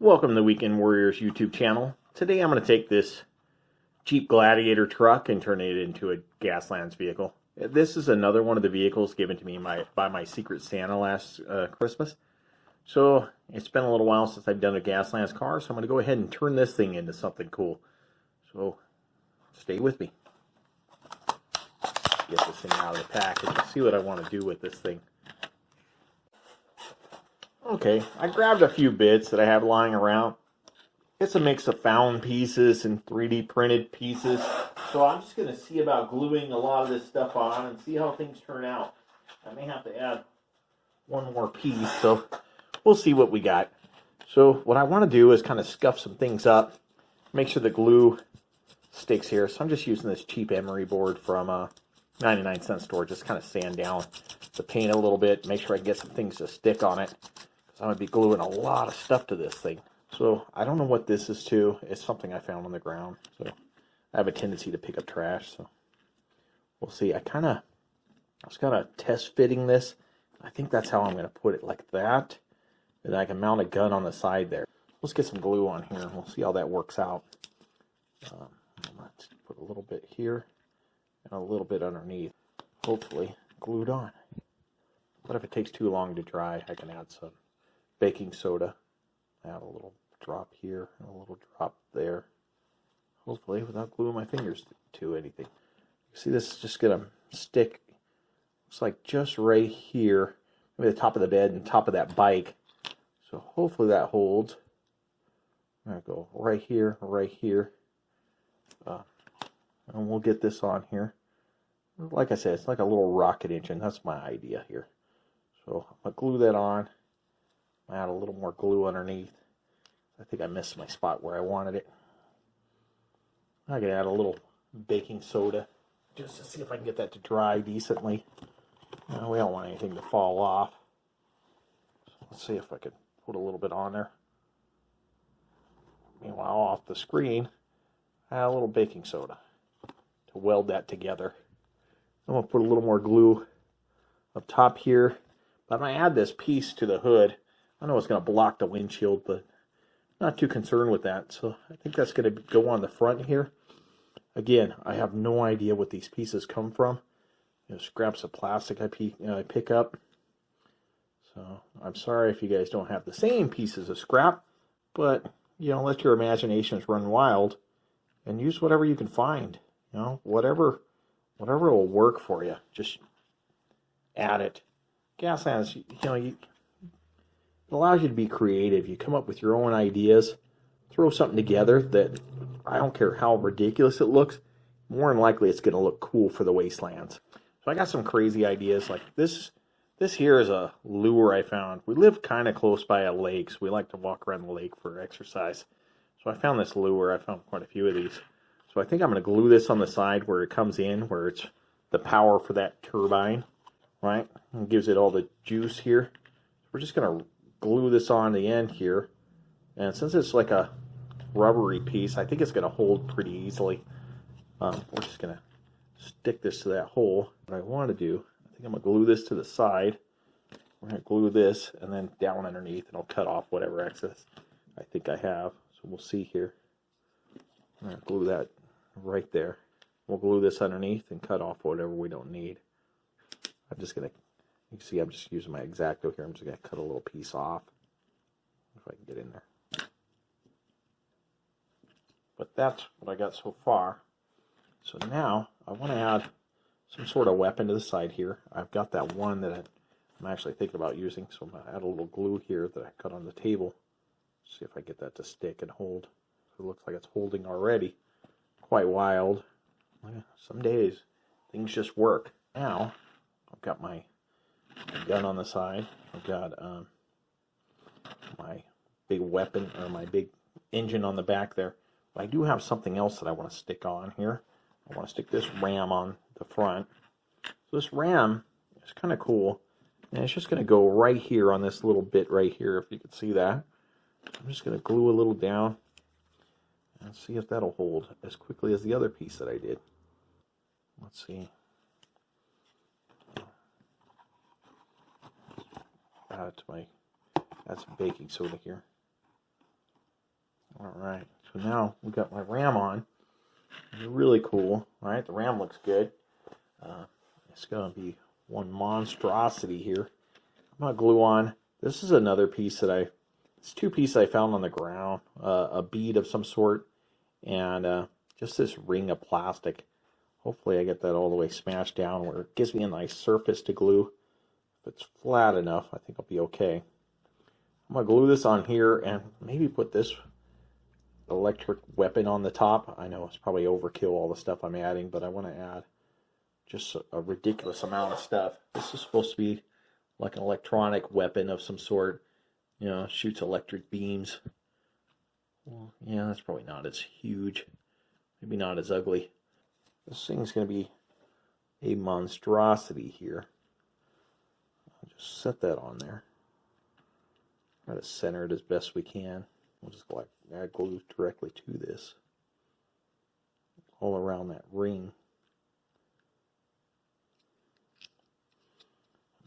Welcome to the Weekend Warriors YouTube channel. Today I'm going to take this Jeep Gladiator truck and turn it into a Gaslands vehicle. This is another one of the vehicles given to me by my Secret Santa last Christmas. So it's been a little while since I've done a Gaslands car, so I'm going to go ahead and turn this thing into something cool. So stay with me. Get this thing out of the package and see what I want to do with this thing. Okay, I grabbed a few bits that I have lying around. It's a mix of found pieces and 3D printed pieces. So I'm just going to see about gluing a lot of this stuff on and see how things turn out. I may have to add one more piece, so we'll see what we got. So what I want to do is kind of scuff some things up, make sure the glue sticks here. So I'm just using this cheap emery board from a 99-cent store, just kind of sand down the paint a little bit, make sure I can get some things to stick on it. I'm going to be gluing a lot of stuff to this thing. So I don't know what this is to. It's something I found on the ground. So I have a tendency to pick up trash. So we'll see. I was kind of test fitting this. I think that's how I'm going to put it, like that. And I can mount a gun on the side there. Let's get some glue on here. We'll see how that works out. Let's put a little bit here and a little bit underneath. Hopefully glued on. But if it takes too long to dry, I can add some baking soda. Add a little drop here and a little drop there. Hopefully without gluing my fingers to anything. You see, this is just going to stick. Looks like just right here. Maybe the top of the bed and top of that bike. So hopefully that holds. There we go. Right here, right here. And we'll get this on here. Like I said, it's like a little rocket engine. That's my idea here. So I'm going to glue that on. Add a little more glue underneath. I think I missed my spot where I wanted it. I can add a little baking soda just to see if I can get that to dry decently. We don't want anything to fall off. So let's see if I can put a little bit on there. Meanwhile, off the screen, add a little baking soda to weld that together. I'm going to put a little more glue up top here. But I'm going to add this piece to the hood. I know it's going to block the windshield, but not too concerned with that. So I think that's going to go on the front here. Again, I have no idea what these pieces come from. Scraps of plastic I pick up. So I'm sorry if you guys don't have the same pieces of scrap, but let your imaginations run wild and use whatever you can find. Whatever will work for you. Just add it. Gaslands, it allows you to be creative. You come up with your own ideas, throw something together that, I don't care how ridiculous it looks, more than likely it's going to look cool for the wastelands. So I got some crazy ideas like this. This here is a lure I found. We live kind of close by a lake, so we like to walk around the lake for exercise. So I found this lure. I found quite a few of these. So I think I'm going to glue this on the side where it comes in, where it's the power for that turbine, right? And gives it all the juice here. We're just going to glue this on the end here, and since it's like a rubbery piece, I think it's going to hold pretty easily. We're just going to stick this to that hole. What I want to do, I think I'm going to glue this to the side. We're going to glue this and then down underneath, and I'll cut off whatever excess I think I have. So we'll see here. I'm going to glue that right there. We'll glue this underneath and cut off whatever we don't need. I'm just going to, you can see I'm just using my X-Acto here. I'm just going to cut a little piece off, if I can get in there. But that's what I got so far. So now I want to add some sort of weapon to the side here. I've got that one that I'm actually thinking about using. So I'm going to add a little glue here that I cut on the table. See if I get that to stick and hold. So it looks like it's holding already. Quite wild. Some days things just work. Now I've got my gun on the side. I've got my big weapon, or my big engine on the back there. But I do have something else that I want to stick on here. I want to stick this ram on the front. So this ram is kind of cool. And it's just going to go right here on this little bit right here, if you can see that. I'm just going to glue a little down and see if that'll hold as quickly as the other piece that I did. Let's see. Add some baking soda here. Alright, so now we got my ram on. Really cool. Alright, the ram looks good. It's going to be one monstrosity here. I'm going to glue on. This is another piece that it's two pieces I found on the ground. A bead of some sort and just this ring of plastic. Hopefully I get that all the way smashed down where it gives me a nice surface to glue. If it's flat enough, I think I'll be okay. I'm going to glue this on here and maybe put this electric weapon on the top. I know it's probably overkill all the stuff I'm adding, but I want to add just a ridiculous amount of stuff. This is supposed to be like an electronic weapon of some sort. You know, shoots electric beams. Well, yeah, that's probably not as huge. Maybe not as ugly. This thing's going to be a monstrosity here. I'll just set that on there. Try to center it as best we can. We'll just add glue directly to this. All around that ring.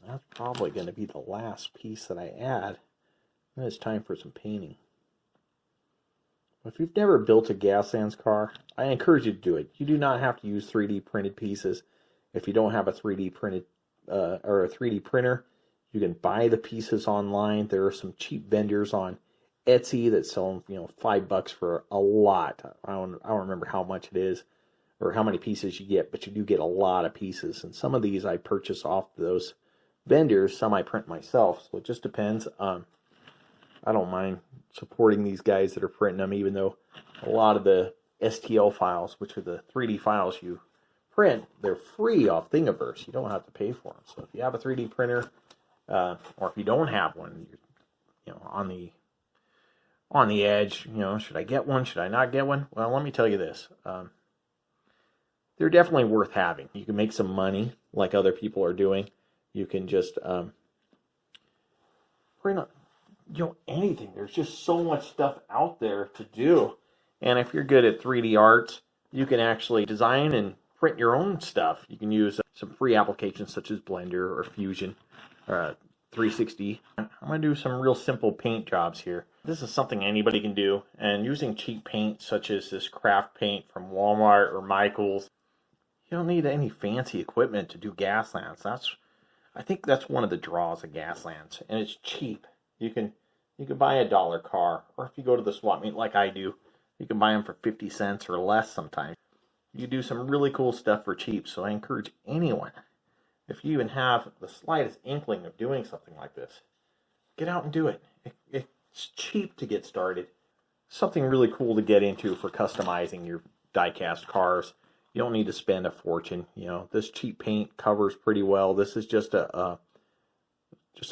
That's probably going to be the last piece that I add. Then it's time for some painting. If you've never built a Gaslands car, I encourage you to do it. You do not have to use 3D printed pieces. If you don't have a 3D printed or a 3D printer, you can buy the pieces online. There are some cheap vendors on Etsy that sell them, $5 for a lot. I don't remember how much it is or how many pieces you get, but you do get a lot of pieces. And some of these I purchase off those vendors, some I print myself, so it just depends. I don't mind supporting these guys that are printing them, even though a lot of the STL files, which are the 3D files you print, they're free off Thingiverse. You don't have to pay for them. So if you have a 3D printer, or if you don't have one, you're on the edge, should I get one? Should I not get one? Well, let me tell you this. They're definitely worth having. You can make some money like other people are doing. You can just print anything. There's just so much stuff out there to do. And if you're good at 3D arts, you can actually design and print your own stuff. You can use some free applications such as Blender or Fusion or 360. I'm going to do some real simple paint jobs here. This is something anybody can do. And using cheap paint such as this craft paint from Walmart or Michaels, you don't need any fancy equipment to do Gaslands. I think that's one of the draws of Gaslands, and it's cheap. You can buy a $1 car, or if you go to the swap meet like I do, you can buy them for 50 cents or less sometimes. You do some really cool stuff for cheap, so I encourage anyone, if you even have the slightest inkling of doing something like this, get out and do it. It's cheap to get started. Something really cool to get into for customizing your die-cast cars. You don't need to spend a fortune. This cheap paint covers pretty well. This is just a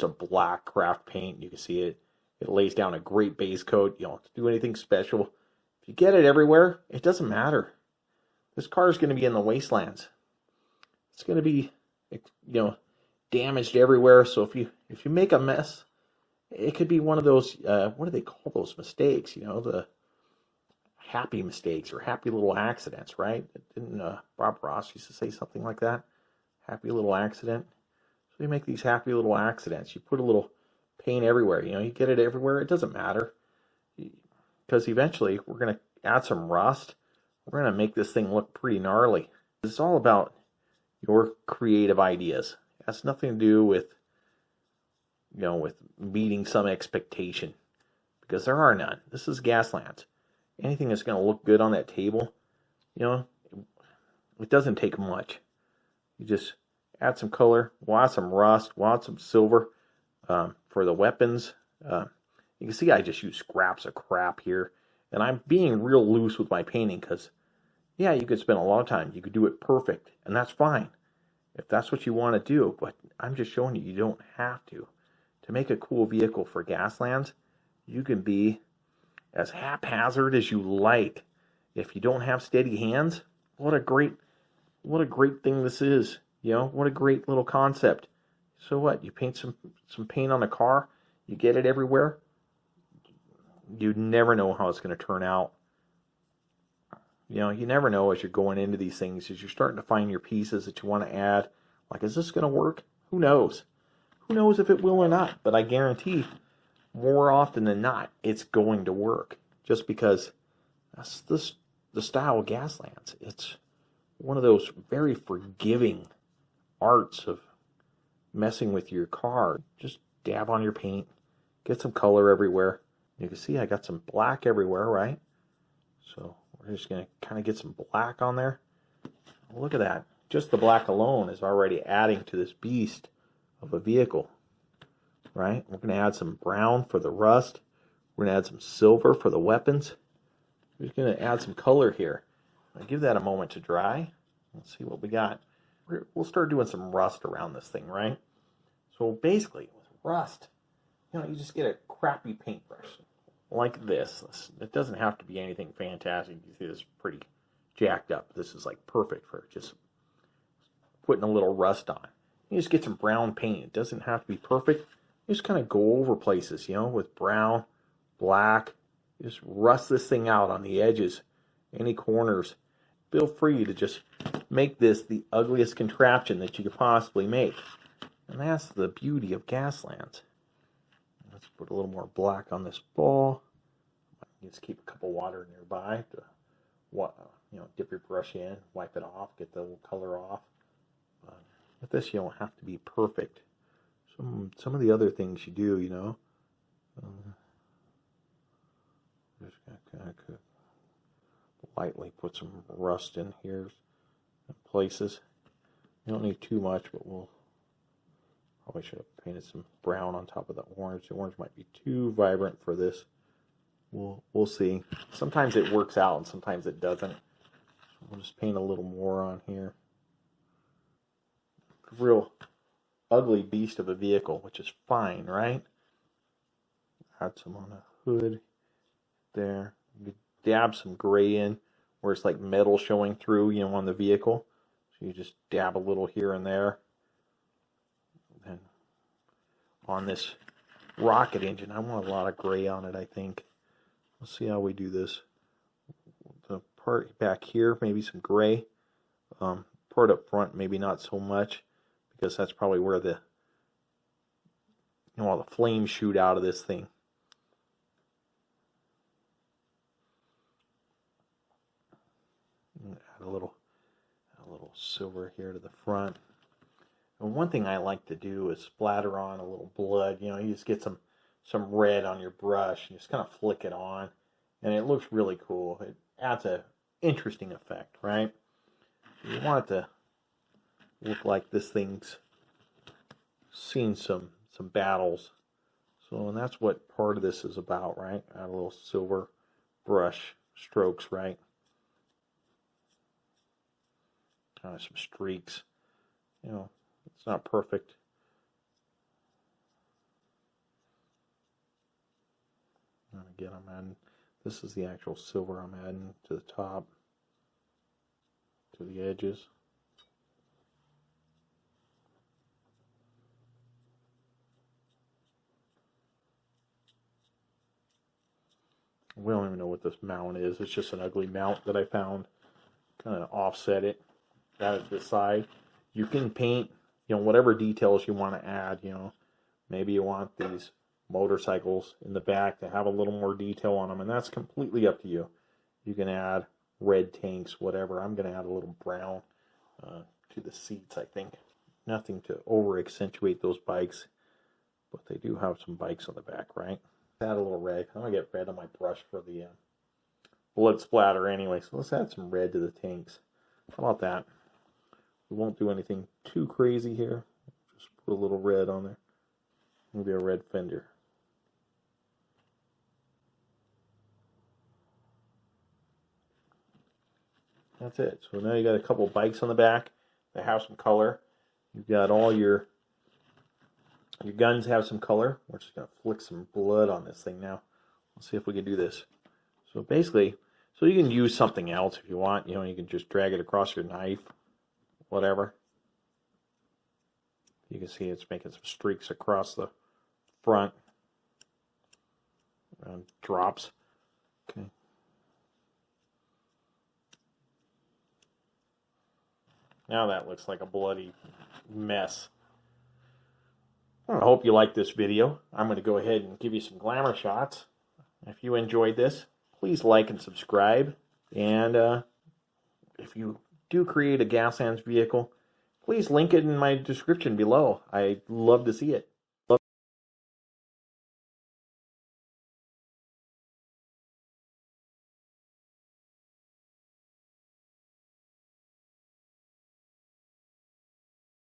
black craft paint. You can see it. It lays down a great base coat. You don't have to do anything special. If you get it everywhere, it doesn't matter. This car is going to be in the wastelands. It's going to be, damaged everywhere. So if you make a mess, it could be one of those. What do they call those mistakes? The happy mistakes or happy little accidents, right? Didn't Bob Ross used to say something like that? Happy little accident. So you make these happy little accidents. You put a little paint everywhere. You get it everywhere. It doesn't matter. Because eventually we're going to add some rust. We're going to make this thing look pretty gnarly. It's all about your creative ideas. It has nothing to do with, with meeting some expectation. Because there are none. This is Gaslands. Anything that's going to look good on that table, it doesn't take much. You just add some color, we'll add some rust, we'll add some silver for the weapons. You can see I just use scraps of crap here. And I'm being real loose with my painting because, yeah, you could spend a lot of time. You could do it perfect, and that's fine if that's what you want to do. But I'm just showing you don't have to. To make a cool vehicle for Gaslands, you can be as haphazard as you like. If you don't have steady hands, what a great thing this is. What a great little concept. So what? You paint some paint on a car, you get it everywhere. You never know how it's going to turn out. You never know as you're going into these things, as you're starting to find your pieces that you want to add. Like, is this going to work? Who knows? Who knows if it will or not? But I guarantee more often than not, it's going to work. just because that's the style of Gaslands. It's one of those very forgiving arts of messing with your car. Just dab on your paint, get some color everywhere. You can see I got some black everywhere, right? So we're just going to kind of get some black on there. Look at that. Just the black alone is already adding to this beast of a vehicle, right? We're going to add some brown for the rust. We're going to add some silver for the weapons. We're just going to add some color here. I'll give that a moment to dry. Let's see what we got. We'll start doing some rust around this thing, right? So basically, with rust, you know, you just get a crappy paintbrush like this. It doesn't have to be anything fantastic. You see this is pretty jacked up. This is like perfect for just putting a little rust on. You just get some brown paint. It doesn't have to be perfect. You just kind of go over places, you know, with brown, black. Just rust this thing out on the edges, any corners. Feel free to just make this the ugliest contraption that you could possibly make. And that's the beauty of Gaslands. Let's put a little more black on this ball. Just keep a cup of water nearby to, you know, dip your brush in, wipe it off, get the color off. With this, you don't have to be perfect. Some of the other things you do, you know. Just kind of lightly put some rust in here in places. You don't need too much, but we'll probably should have painted some brown on top of the orange. The orange might be too vibrant for this. We'll see. Sometimes it works out and sometimes it doesn't. We'll just paint a little more on here. Real ugly beast of a vehicle, which is fine, right? Add some on the hood there. You dab some gray in where it's like metal showing through, you know, on the vehicle. So you just dab a little here and there. And on this rocket engine, I want a lot of gray on it, I think. Let's see how we do this. The part back here, maybe some gray. Part up front, maybe not so much, because that's probably where the, you know, all the flames shoot out of this thing. Add a little silver here to the front. And one thing I like to do is splatter on a little blood. You know, you just get some red on your brush and just kind of flick it on, and it looks really cool. It adds a interesting effect, right? You want it to look like this thing's seen some battles. So, and that's what part of this is about, right? Add a little silver brush strokes, right? Kind of some streaks. You know, it's not perfect. And again, I'm adding, this is the actual silver I'm adding to the top, to the edges. We don't even know what this mount is. It's just an ugly mount that I found. Kind of offset it. That is the side. You can paint, you know, whatever details you want to add. You know, maybe you want these motorcycles in the back to have a little more detail on them, and that's completely up to you. You can add red tanks, whatever. I'm going to add a little brown to the seats, I think. Nothing to over accentuate those bikes, but they do have some bikes on the back, right? Add a little red. I'm going to get red on my brush for the blood splatter anyway, so let's add some red to the tanks. How about that? We won't do anything too crazy here. Just put a little red on there. Maybe a red fender. That's it. So now you got a couple bikes on the back that have some color. You've got all your guns have some color. We're just going to flick some blood on this thing now. Let's see if we can do this. So basically, so you can use something else if you want. You know, you can just drag it across your knife, whatever. You can see it's making some streaks across the front. And drops. Okay. Now that looks like a bloody mess. I hope you liked this video. I'm going to go ahead and give you some glamour shots. If you enjoyed this, please like and subscribe. And if you do create a Gaslands vehicle, please link it in my description below. I'd love to see it.